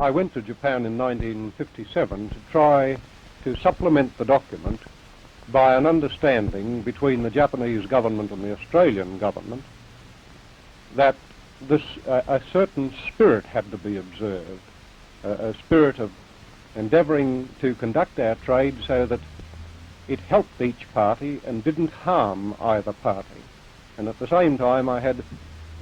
I went to Japan in 1957 to try to supplement the document by an understanding between the Japanese government and the Australian government that a certain spirit had to be observed, a spirit of endeavouring to conduct our trade so that it helped each party and didn't harm either party. And at the same time I had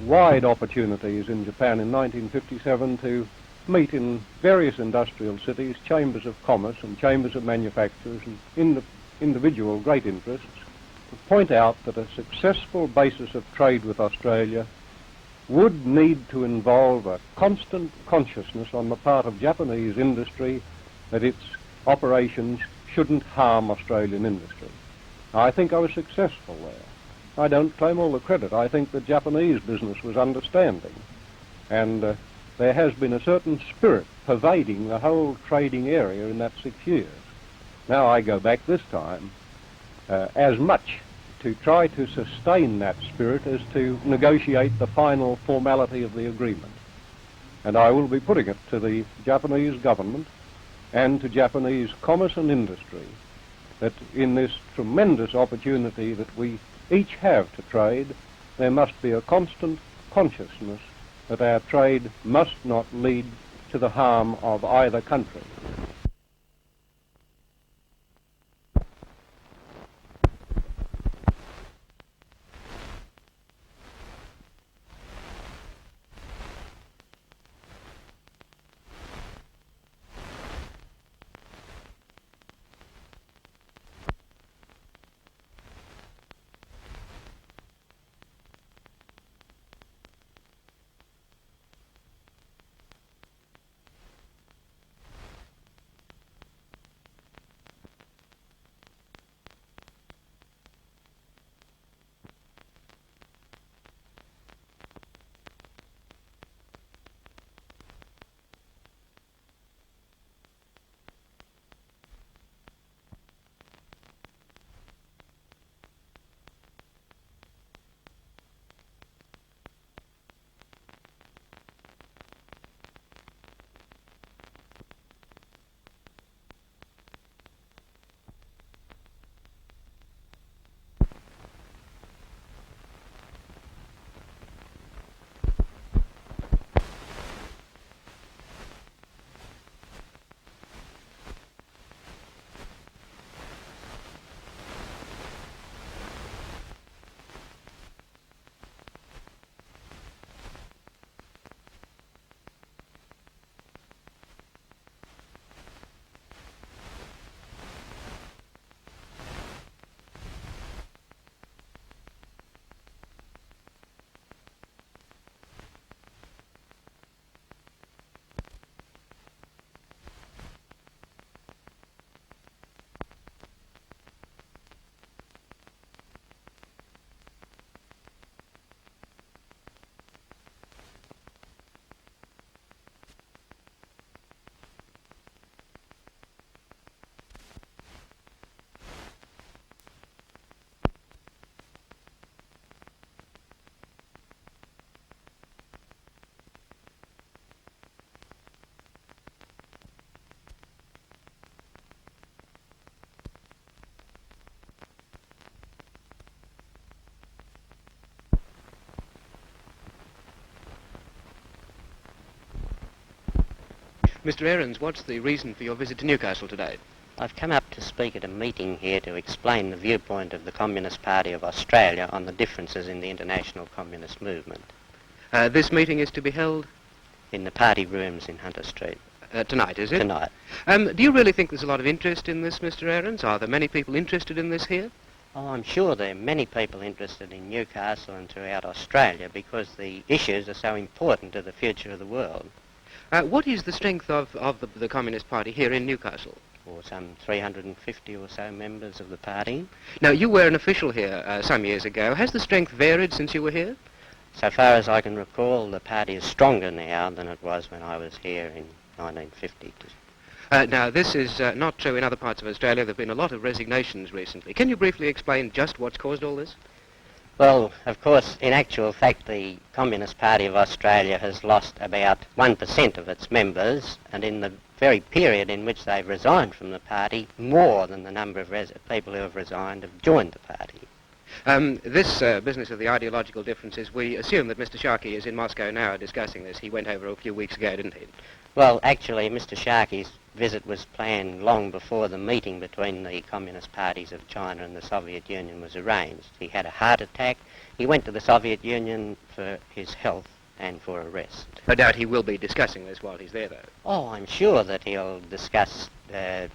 wide opportunities in Japan in 1957 to meet in various industrial cities, chambers of commerce and chambers of manufacturers and individual great interests, to point out that a successful basis of trade with Australia would need to involve a constant consciousness on the part of Japanese industry that its operations shouldn't harm Australian industry. Now, I think I was successful there. I don't claim all the credit. I think the Japanese business was understanding, and there has been a certain spirit pervading the whole trading area in that 6 years. Now I go back this time as much to try to sustain that spirit as to negotiate the final formality of the agreement. And I will be putting it to the Japanese government and to Japanese commerce and industry that in this tremendous opportunity that we each have to trade, there must be a constant consciousness that our trade must not lead to the harm of either country. Mr. Ahrens, what's the reason for your visit to Newcastle today? I've come up to speak at a meeting here to explain the viewpoint of the Communist Party of Australia on the differences in the international communist movement. This meeting is to be held? In the party rooms in Hunter Street. Tonight, is it? Tonight. Do you really think there's a lot of interest in this, Mr. Ahrens? Are there many people interested in this here? Oh, I'm sure there are many people interested in Newcastle and throughout Australia because the issues are so important to the future of the world. What is the strength of the Communist Party here in Newcastle? Or some 350 or so members of the party. Now, you were an official here some years ago. Has the strength varied since you were here? So far as I can recall, the party is stronger now than it was when I was here in 1950. Now, this is not true in other parts of Australia. There have been a lot of resignations recently. Can you briefly explain just what's caused all this? Well, of course, in actual fact, the Communist Party of Australia has lost about 1% of its members, and in the very period in which they've resigned from the party, more than the number of people who have resigned have joined the party. This business of the ideological differences, we assume that Mr. Sharkey is in Moscow now discussing this. He went over a few weeks ago, didn't he? Well, actually, Mr. Sharkey's visit was planned long before the meeting between the Communist parties of China and the Soviet Union was arranged. He had a heart attack. He went to the Soviet Union for his health and for a rest. No doubt he will be discussing this while he's there, though. Oh, I'm sure that he'll discuss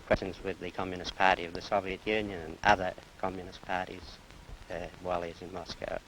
questions with the Communist Party of the Soviet Union and other communist parties while he's in Moscow.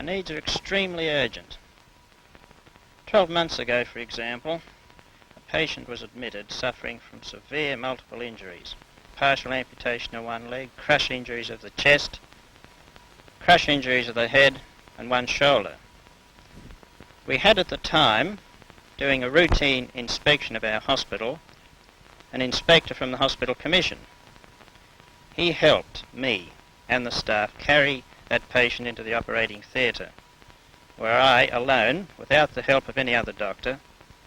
Our needs are extremely urgent. 12 months ago, for example, a patient was admitted suffering from severe multiple injuries, partial amputation of one leg, crush injuries of the chest, crush injuries of the head and one shoulder. We had at the time, doing a routine inspection of our hospital, an inspector from the Hospital Commission. He helped me and the staff carry that patient into the operating theatre, where I, alone, without the help of any other doctor,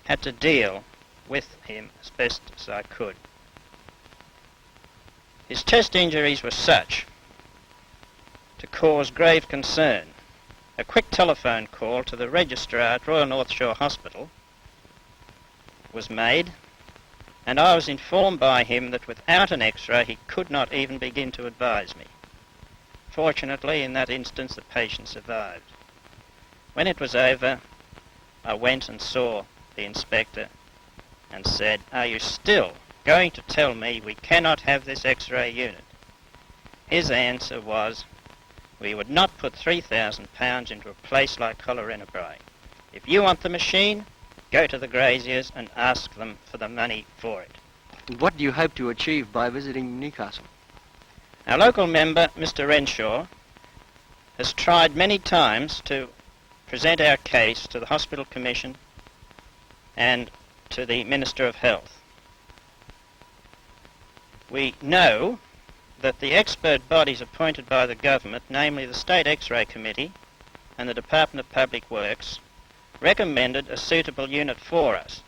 had to deal with him as best as I could. His chest injuries were such to cause grave concern. A quick telephone call to the registrar at Royal North Shore Hospital was made, and I was informed by him that without an X-ray he could not even begin to advise me. Fortunately, in that instance, the patient survived. When it was over, I went and saw the inspector and said, "Are you still going to tell me we cannot have this X-ray unit?" His answer was, "We would not put £3,000 into a place like Collarenebray. If you want the machine, go to the graziers and ask them for the money for it." What do you hope to achieve by visiting Newcastle? Our local member, Mr. Renshaw, has tried many times to present our case to the Hospital Commission and to the Minister of Health. We know that the expert bodies appointed by the government, namely the State X-ray Committee and the Department of Public Works, recommended a suitable unit for us.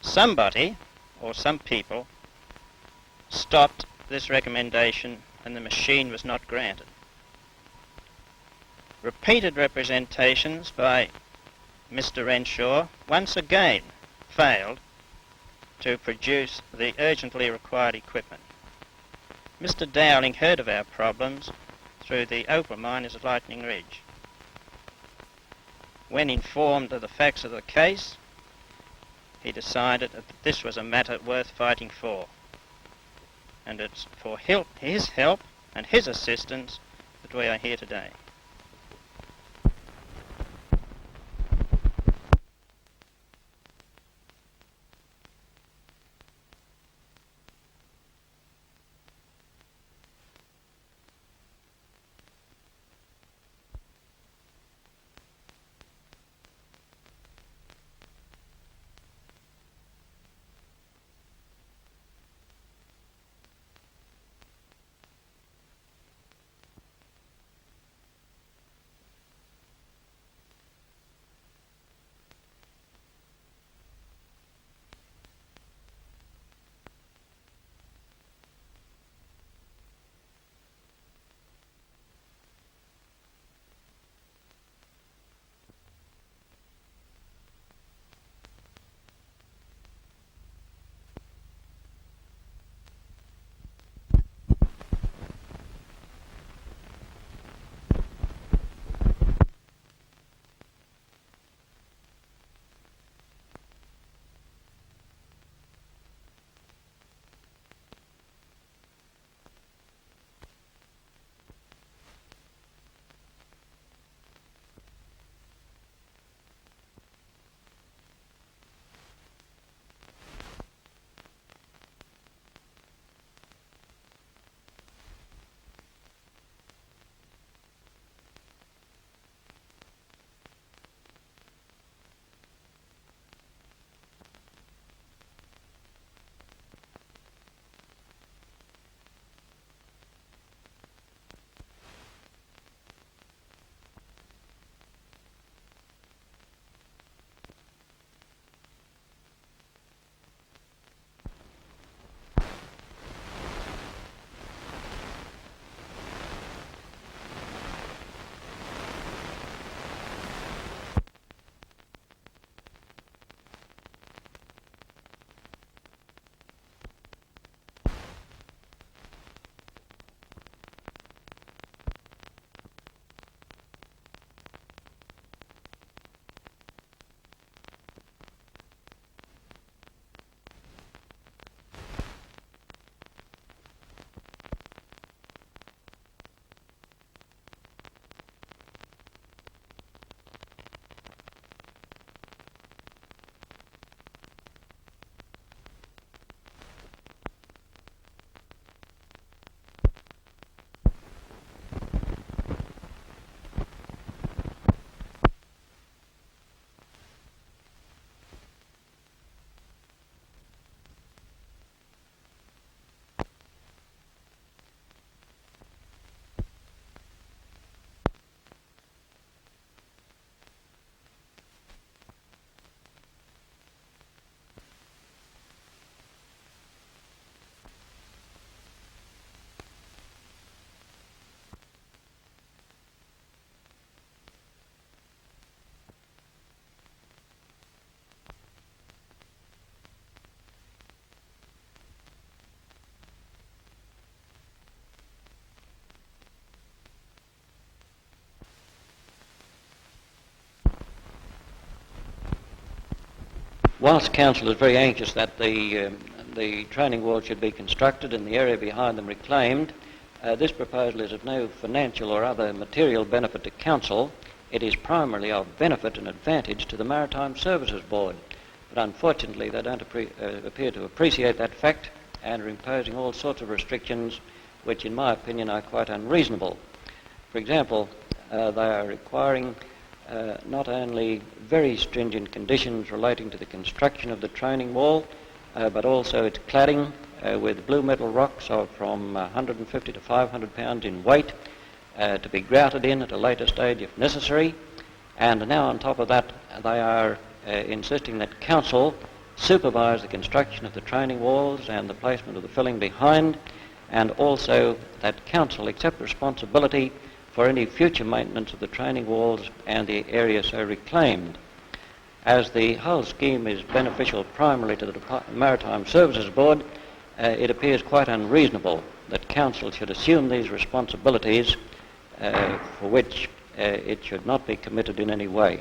Somebody, or some people, stopped this recommendation and the machine was not granted. Repeated representations by Mr. Renshaw once again failed to produce the urgently required equipment. Mr. Dowling heard of our problems through the opal miners at Lightning Ridge. When informed of the facts of the case, he decided that this was a matter worth fighting for, and it's for his help and his assistance that we are here today. whilst Council is very anxious that the training wall should be constructed and the area behind them reclaimed, this proposal is of no financial or other material benefit to Council. It is primarily of benefit and advantage to the Maritime Services Board. But unfortunately they don't appear to appreciate that fact and are imposing all sorts of restrictions which in my opinion are quite unreasonable. For example, they are requiring not only very stringent conditions relating to the construction of the training wall, but also its cladding with blue metal rocks of from 150 to 500 pounds in weight to be grouted in at a later stage if necessary. And now on top of that they are insisting that Council supervise the construction of the training walls and the placement of the filling behind, and also that Council accept responsibility for any future maintenance of the training walls and the area so reclaimed. As the whole scheme is beneficial primarily to the Maritime Services Board, it appears quite unreasonable that Council should assume these responsibilities for which it should not be committed in any way.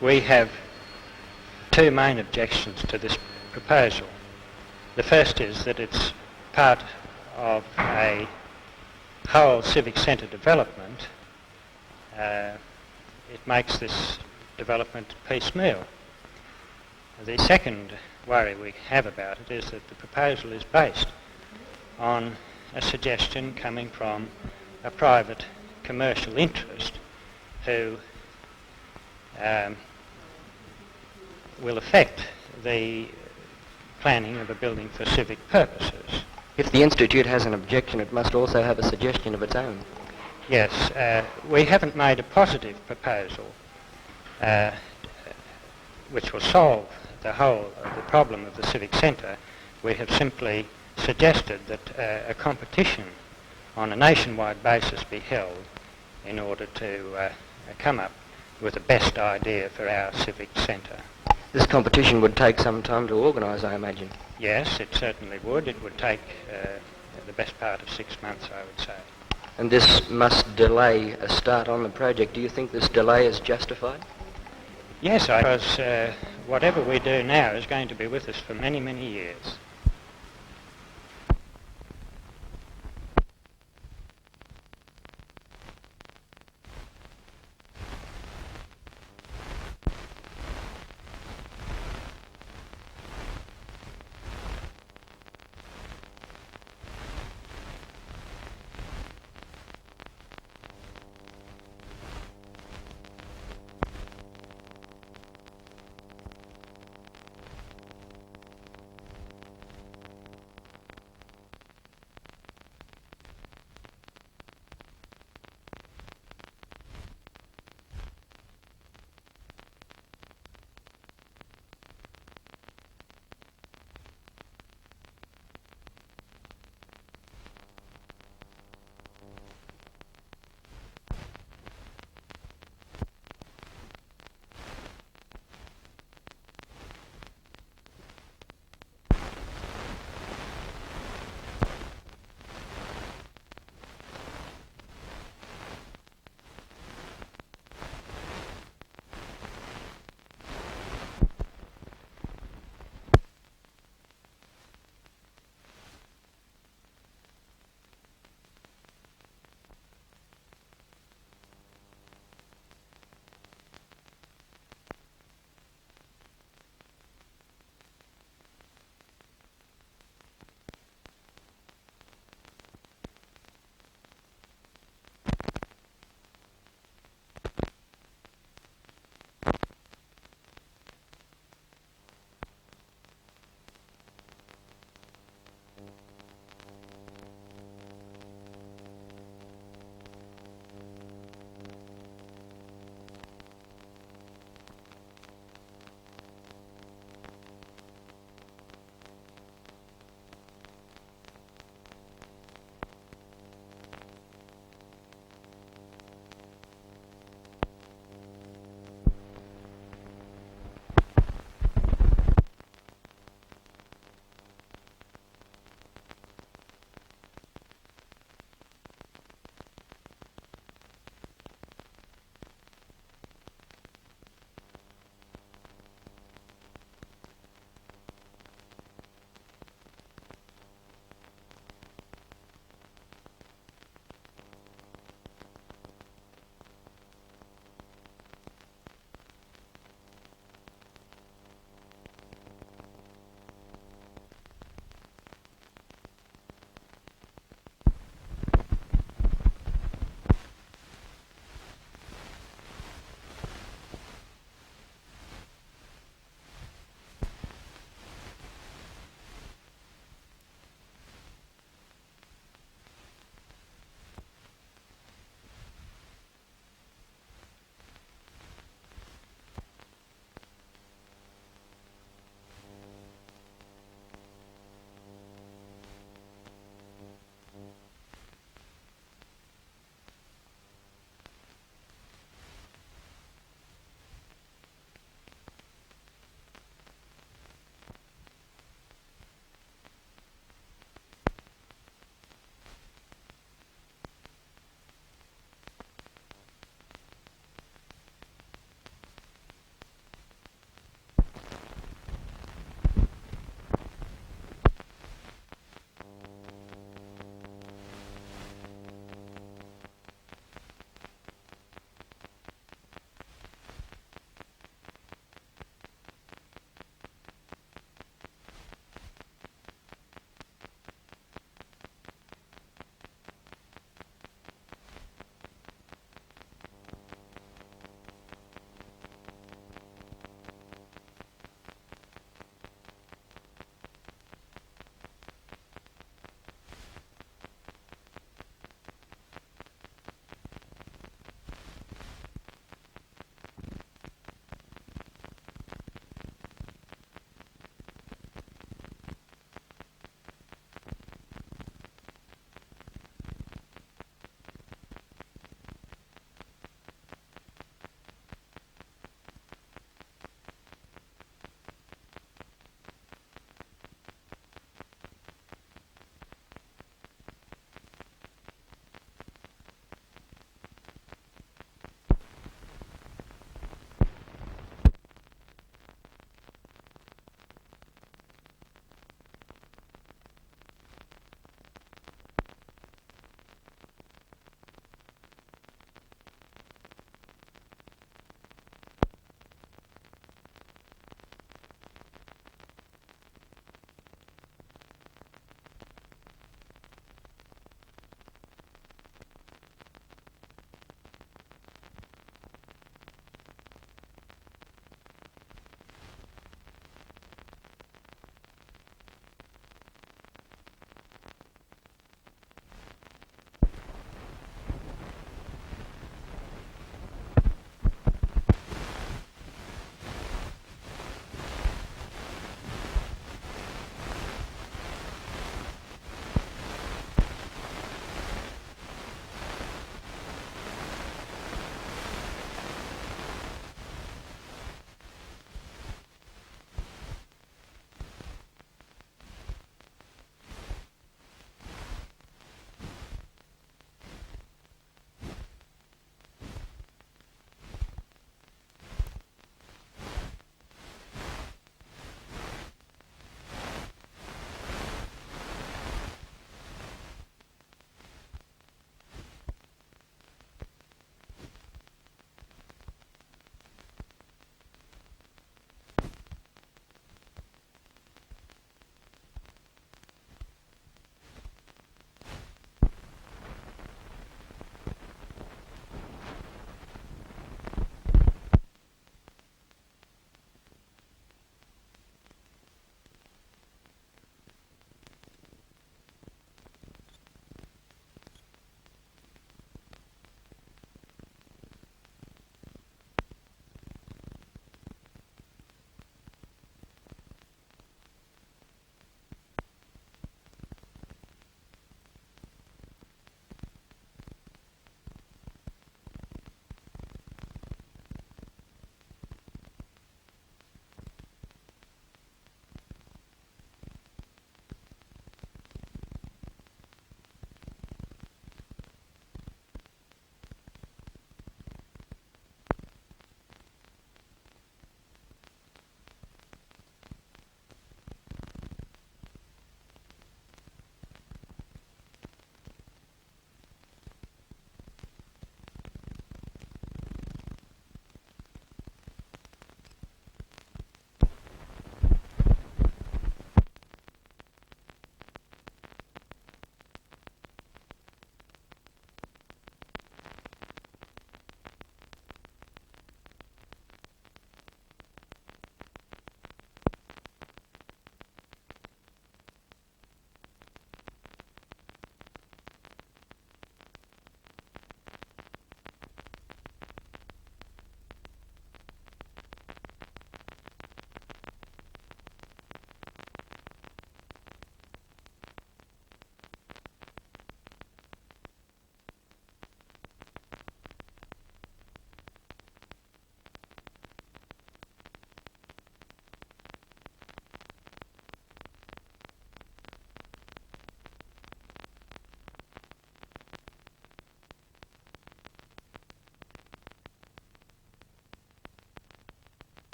we have two main objections to this proposal. The first is that it's part of a whole civic centre development. It makes this development piecemeal. The second worry we have about it is that the proposal is based on a suggestion coming from a private commercial interest who will affect the planning of a building for civic purposes. If the Institute has an objection, it must also have a suggestion of its own. Yes, we haven't made a positive proposal which will solve the problem of the civic centre. We have simply suggested that a competition on a nationwide basis be held in order to come up with the best idea for our civic centre. This competition would take some time to organise, I imagine. Yes, it certainly would. It would take the best part of 6 months, I would say. And this must delay a start on the project. Do you think this delay is justified? Yes, because whatever we do now is going to be with us for many, many years.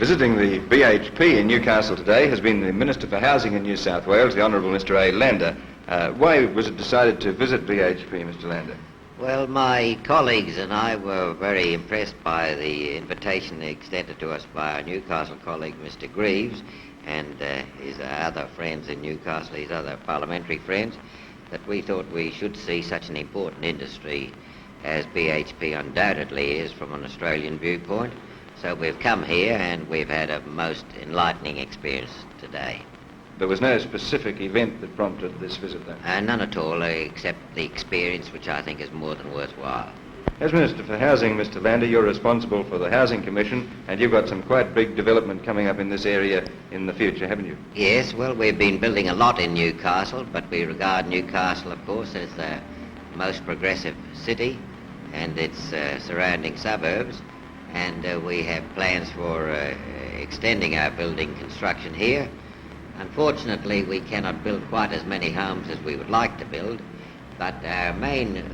Visiting the BHP in Newcastle today has been the Minister for Housing in New South Wales, the Honourable Mr A. Lander. Why was it decided to visit BHP, Mr Lander? Well, my colleagues and I were very impressed by the invitation extended to us by our Newcastle colleague, Mr Greaves, and his other friends in Newcastle, his other parliamentary friends, that we thought we should see such an important industry as BHP undoubtedly is from an Australian viewpoint. So we've come here and we've had a most enlightening experience today. There was no specific event that prompted this visit, though? None at all, except the experience, which I think is more than worthwhile. As Minister for Housing, Mr Lander, you're responsible for the Housing Commission, and you've got some quite big development coming up in this area in the future, haven't you? Yes, well, we've been building a lot in Newcastle, but we regard Newcastle, of course, as the most progressive city and its surrounding suburbs. And we have plans for extending our building construction here. Unfortunately, we cannot build quite as many homes as we would like to build, but our main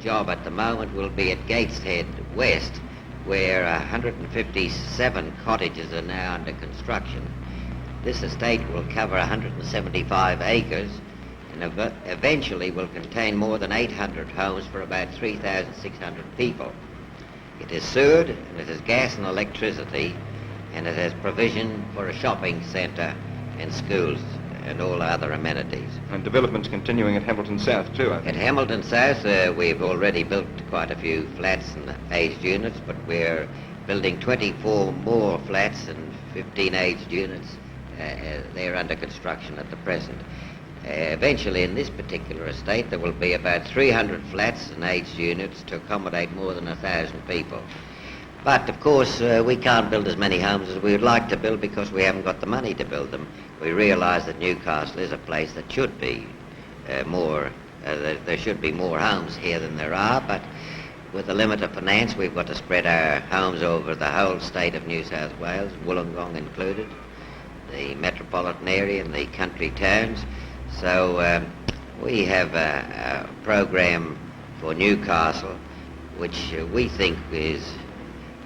job at the moment will be at Gateshead West, where 157 cottages are now under construction. This estate will cover 175 acres and eventually will contain more than 800 homes for about 3,600 people. It is sewered, and it has gas and electricity, and it has provision for a shopping centre and schools and all other amenities. And development's continuing at Hamilton South too, I think. At Hamilton South, we've already built quite a few flats and aged units, but we're building 24 more flats and 15 aged units. They're under construction at the present. Eventually, in this particular estate, there will be about 300 flats and aged units to accommodate more than 1,000 people. But, of course, we can't build as many homes as we would like to build because we haven't got the money to build them. We realise that Newcastle is a place that should be there should be more homes here than there are, but with the limit of finance, we've got to spread our homes over the whole state of New South Wales, Wollongong included, the metropolitan area and the country towns. So we have a program for Newcastle which we think is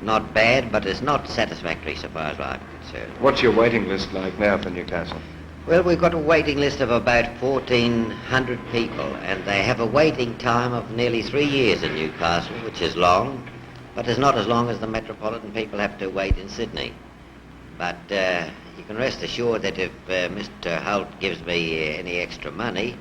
not bad, but is not satisfactory so far as I'm concerned. What's your waiting list like now for Newcastle? Well, we've got a waiting list of about 1,400 people, and they have a waiting time of nearly 3 years in Newcastle, which is long, but is not as long as the metropolitan people have to wait in Sydney. But you can rest assured that if Mr Holt gives me any extra money,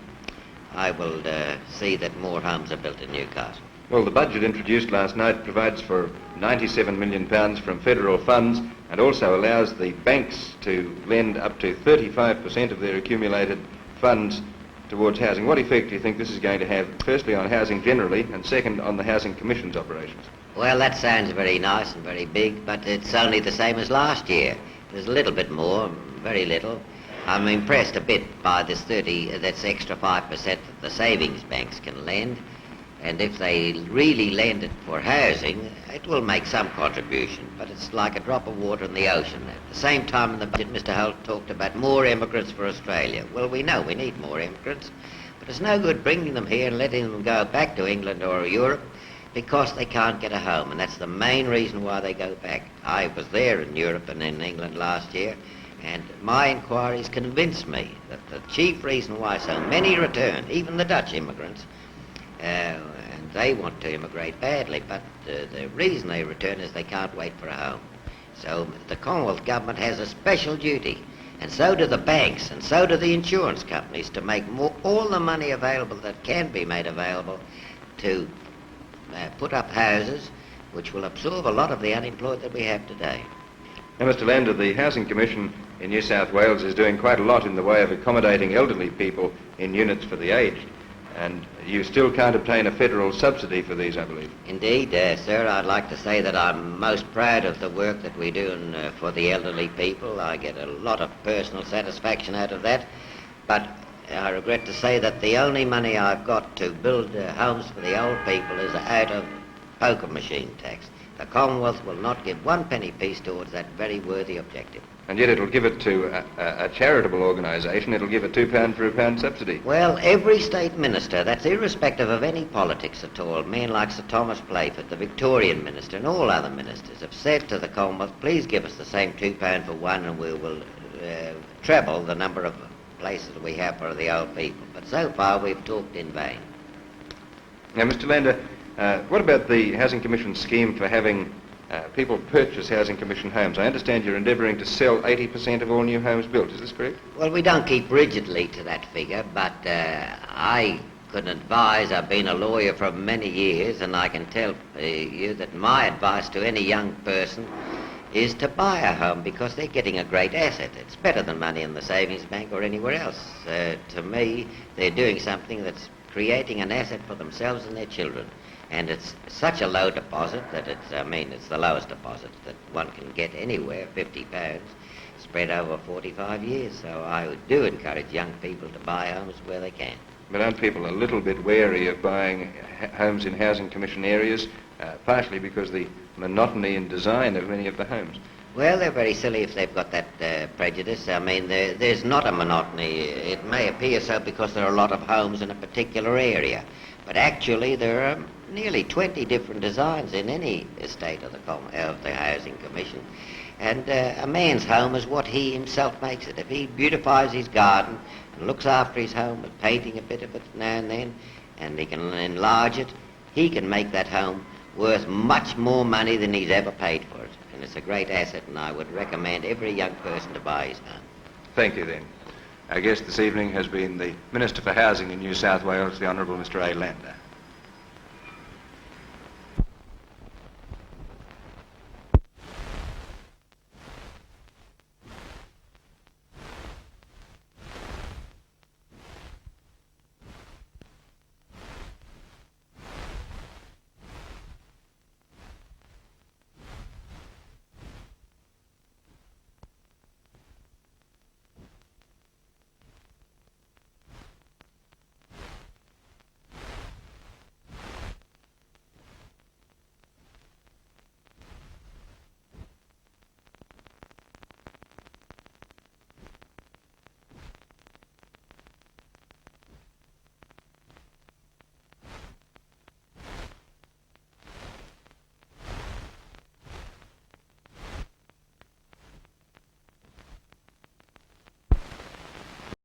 I will see that more homes are built in Newcastle. Well, the budget introduced last night provides for £97 million from federal funds and also allows the banks to lend up to 35% of their accumulated funds towards housing. What effect do you think this is going to have, firstly on housing generally and second on the Housing Commission's operations? Well, that sounds very nice and very big, but it's only the same as last year. There's a little bit more, very little. I'm impressed a bit by this that's extra 5% that the savings banks can lend. And if they really lend it for housing, it will make some contribution, but it's like a drop of water in the ocean. At the same time in the budget, Mr Holt talked about more immigrants for Australia. Well, we know we need more immigrants, but it's no good bringing them here and letting them go back to England or Europe because they can't get a home, and that's the main reason why they go back. I was there in Europe and in England last year, and my inquiries convinced me that the chief reason why so many return, even the Dutch immigrants, and they want to immigrate badly, but the reason they return is they can't wait for a home. So the Commonwealth Government has a special duty, and so do the banks, and so do the insurance companies, to make all the money available that can be made available to put up houses which will absorb a lot of the unemployed that we have today. Now, Mr Lander, the Housing Commission in New South Wales is doing quite a lot in the way of accommodating elderly people in units for the aged. And you still can't obtain a federal subsidy for these, I believe. Indeed, sir, I'd like to say that I'm most proud of the work that we do for the elderly people. I get a lot of personal satisfaction out of that. But I regret to say that the only money I've got to build homes for the old people is out of poker machine tax. The Commonwealth will not give one penny piece towards that very worthy objective. And yet it'll give it to a charitable organisation. It'll give a £2 for a pound subsidy. Well, every state minister, that's irrespective of any politics at all, men like Sir Thomas Playford, the Victorian minister, and all other ministers, have said to the Commonwealth, please give us the same £2 for one and we will treble the number of places we have for the old people. But so far we've talked in vain. Now, Mr. Lander, what about the Housing Commission scheme for having people purchase Housing Commission homes? I understand you're endeavouring to sell 80% of all new homes built. Is this correct? Well, we don't keep rigidly to that figure, but I could advise. I've been a lawyer for many years, and I can tell you that my advice to any young person is to buy a home because they're getting a great asset. It's better than money in the savings bank or anywhere else. To me, they're doing something that's creating an asset for themselves and their children. And it's such a low deposit that it's the lowest deposit that one can get anywhere, £50, spread over 45 years. So I do encourage young people to buy homes where they can. But aren't people a little bit wary of buying homes in Housing Commission areas, partially because the monotony in design of many of the homes? Well, they're very silly if they've got that prejudice. I mean, there's not a monotony. It may appear so because there are a lot of homes in a particular area. But actually, there are nearly 20 different designs in any estate of the Housing Commission. And a man's home is what he himself makes it. If he beautifies his garden and looks after his home with painting a bit of it now and then, and he can enlarge it, he can make that home worth much more money than he's ever paid for it. And it's a great asset, and I would recommend every young person to buy his home. Thank you, then. Our guest this evening has been the Minister for Housing in New South Wales, the Honourable Mr. A. Lander.